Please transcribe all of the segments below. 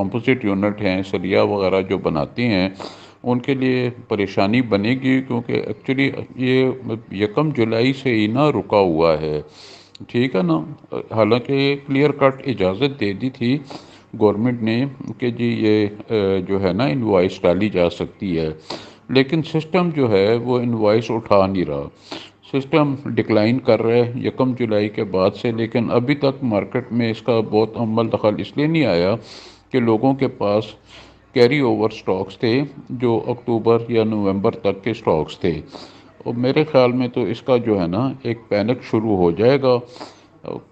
Composite unit ہیں، سریا وغیرہ جو بناتی ہیں، ان کے لیے پریشانی بنے گی، کیونکہ ایکچولی یہ 1 جولائی سے ہی نا رکا ہوا ہے، ٹھیک ہے نا۔ حالانکہ کلیئر کٹ اجازت دے دی تھی گورنمنٹ نے کہ جی یہ جو ہے نا انوائس ڈالی جا سکتی ہے، لیکن سسٹم جو ہے وہ انوائس اٹھا نہیں رہا، سسٹم ڈکلائن کر رہے 1 جولائی کے بعد سے۔ لیکن ابھی تک مارکیٹ میں اس کا بہت عمل دخل اس لیے نہیں آیا کہ لوگوں کے پاس کیری اوور سٹاکس تھے جو اکتوبر یا نومبر تک کے سٹاکس تھے، اور میرے خیال میں تو اس کا جو ہے نا ایک پینک شروع ہو جائے گا،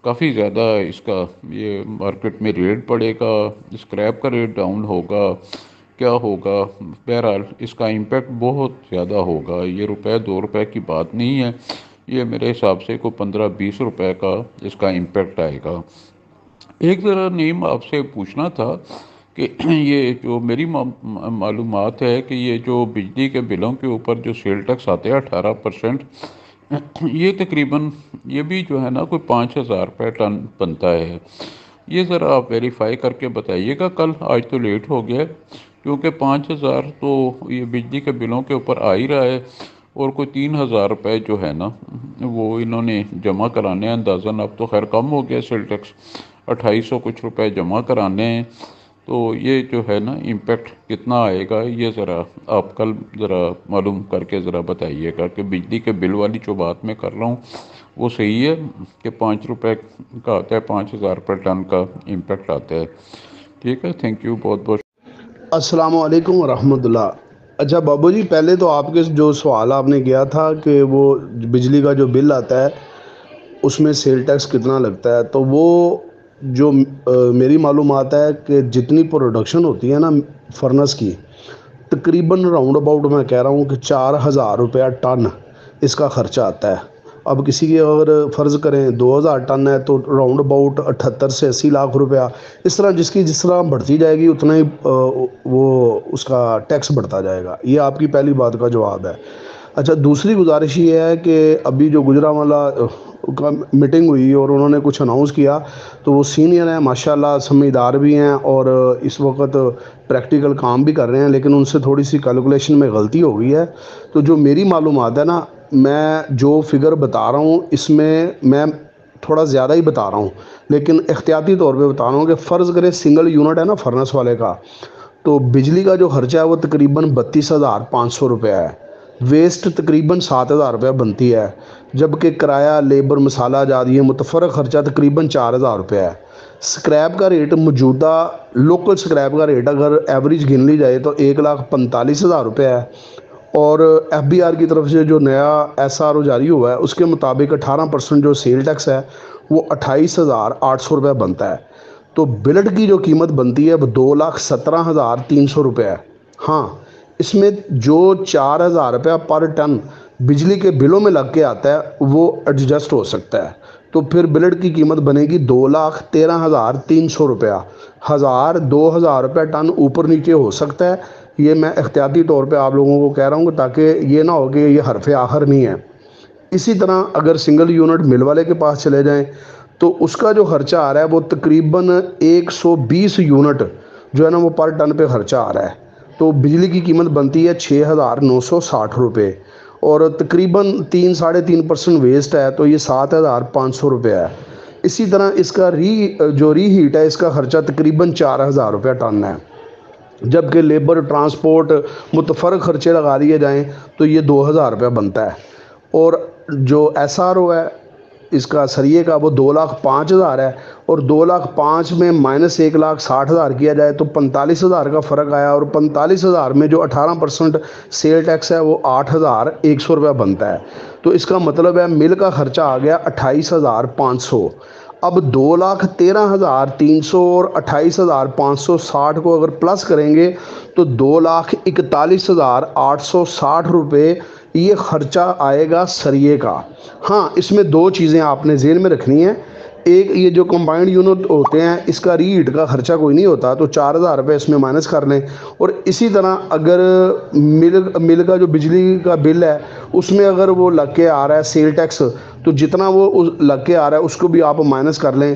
کافی زیادہ اس کا یہ مارکیٹ میں ریٹ پڑے گا، اسکریپ کا ریٹ ڈاؤن ہوگا، کیا ہوگا، بہرحال اس کا امپیکٹ بہت زیادہ ہوگا۔ یہ روپے 2 روپے کی بات نہیں ہے، یہ میرے حساب سے کوئی 15-20 روپے کا اس کا امپیکٹ آئے گا۔ ایک ذرا نیم آپ سے پوچھنا تھا کہ یہ جو میری معلومات ہے کہ یہ جو بجلی کے بلوں کے اوپر جو سیل ٹیکس آتے ہیں 18%، یہ تقریباً یہ بھی جو ہے نا کوئی 5,000 روپے ٹن بنتا ہے۔ یہ ذرا آپ ویریفائی کر کے بتائیے گا کل، آج تو لیٹ ہو گیا ہے، کیونکہ 5,000 تو یہ بجلی کے بلوں کے اوپر آ ہی رہا ہے، اور کوئی 3,000 روپے جو ہے نا وہ انہوں نے جمع کرانے ہیں اندازاً، اب تو خیر کم ہو گیا سیل ٹیکس، 2,800 کچھ روپے جمع کرانے ہیں۔ تو یہ جو ہے نا امپیکٹ کتنا آئے گا، یہ ذرا آپ کل ذرا معلوم کر کے ذرا بتائیے گا کہ بجلی کے بل والی جو بات میں کر رہا ہوں وہ صحیح ہے کہ 5 روپے کا آتا ہے، 5,000 روپے ٹن کا امپیکٹ آتا ہے۔ ٹھیک ہے، تھینک یو، بہت بہت۔ السلام علیکم ورحمۃ اللہ۔ اچھا بابو جی، پہلے تو آپ کے جو سوال آپ نے کیا تھا کہ وہ بجلی کا جو بل آتا ہے اس میں سیل ٹیکس کتنا لگتا ہے، تو وہ جو میری معلومات ہے کہ جتنی پروڈکشن ہوتی ہے نا فرنس کی، تقریباً راؤنڈ اباؤٹ میں کہہ رہا ہوں کہ 4,000 روپیہ ٹن اس کا خرچہ آتا ہے۔ اب کسی کی اگر فرض کریں 2,000 ٹن ہے تو راؤنڈ اباؤٹ 78 سے 80 لاکھ روپیہ، اس طرح جس طرح بڑھتی جائے گی اتنا ہی وہ اس کا ٹیکس بڑھتا جائے گا۔ یہ آپ کی پہلی بات کا جواب ہے۔ اچھا، دوسری گزارش یہ ہے کہ ابھی جو گجرانوالہ کا میٹنگ ہوئی اور انہوں نے کچھ اناؤنس کیا، تو وہ سینئر ہیں ماشاءاللہ، سمجھدار بھی ہیں اور اس وقت پریکٹیکل کام بھی کر رہے ہیں، لیکن ان سے تھوڑی سی کیلکولیشن میں غلطی ہو گئی ہے۔ تو جو میری معلومات ہے نا، میں جو فگر بتا رہا ہوں اس میں تھوڑا زیادہ ہی بتا رہا ہوں، لیکن احتیاطی طور پہ بتا رہا ہوں کہ فرض کریں سنگل یونٹ ہے نا فرنس والے کا، تو بجلی کا جو خرچہ ہے وہ تقریباً 32,500 روپے ہے، ویسٹ تقریباً 7,000 روپے بنتی ہے، جبکہ کرایہ، لیبر، مسالہ جات یہ متفرق خرچہ تقریباً 4,000 روپے ہے۔ سکریپ کا ریٹ موجودہ لوکل سکریپ کا ریٹ اگر ایوریج گن لی جائے تو 1,45,000 روپے ہے، اور ایف بی آر کی طرف سے جو نیا ایس آر او جاری ہوا ہے اس کے مطابق 18% جو سیل ٹیکس ہے وہ 28,800 روپے بنتا ہے۔ تو بلٹ کی جو قیمت بنتی ہے وہ 2,17,300 روپے ہے۔ ہاں، اس میں جو 4,000 روپیہ پر ٹن بجلی کے بلوں میں لگ کے آتا ہے وہ ایڈجسٹ ہو سکتا ہے، تو پھر بلٹ کی قیمت بنے گی 2,13,300 روپیہ، 2,000 روپے ٹن اوپر نیچے ہو سکتا ہے۔ یہ میں احتیاطی طور پہ آپ لوگوں کو کہہ رہا ہوں کہ تاکہ یہ نہ ہو کہ یہ حرف آخر نہیں ہے۔ اسی طرح اگر سنگل یونٹ مل والے کے پاس چلے جائیں تو اس کا جو خرچہ آ رہا ہے وہ تقریباً 120 یونٹ جو ہے نا وہ پر ٹن پہ خرچہ آ رہا ہے، تو بجلی کی قیمت بنتی ہے 6,960 روپے، اور تقریباً 3-3.5% ویسٹ ہے، تو یہ 7,500 روپے ہے۔ اسی طرح اس کا جو ری ہیٹ ہے اس کا خرچہ تقریباً 4,000 روپے ٹن ہے، جبکہ لیبر، ٹرانسپورٹ، متفرق خرچے لگا دیے جائیں تو یہ 2,000 روپے بنتا ہے۔ اور جو ایس آر او ہے اس کا سریے کا وہ 2,05,000 ہے، اور 2,05,000 میں مائنس 1,60,000 کیا جائے تو 45,000 کا فرق آیا، اور 45,000 میں جو 18% سیل ٹیکس ہے وہ 8,100 روپے بنتا ہے۔ تو اس کا مطلب ہے مل کا خرچہ آ گیا 28,500۔ اب 2,13,300 اور 28,560 کو اگر پلس کریں گے تو 2,41,860 روپے یہ خرچہ آئے گا سریے کا۔ ہاں، اس میں دو چیزیں آپ نے ذہن میں رکھنی ہیں، ایک یہ جو کمبائنڈ یونٹ ہوتے ہیں اس کا ری ہیٹ کا خرچہ کوئی نہیں ہوتا، تو 4,000 روپے اس میں مائنس کر لیں، اور اسی طرح اگر مل کا جو بجلی کا بل ہے اس میں اگر وہ لگ کے آ رہا ہے سیل ٹیکس، تو جتنا وہ لگ کے آ رہا ہے اس کو بھی آپ مائنس کر لیں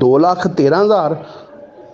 2,13,000,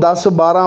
10, 12,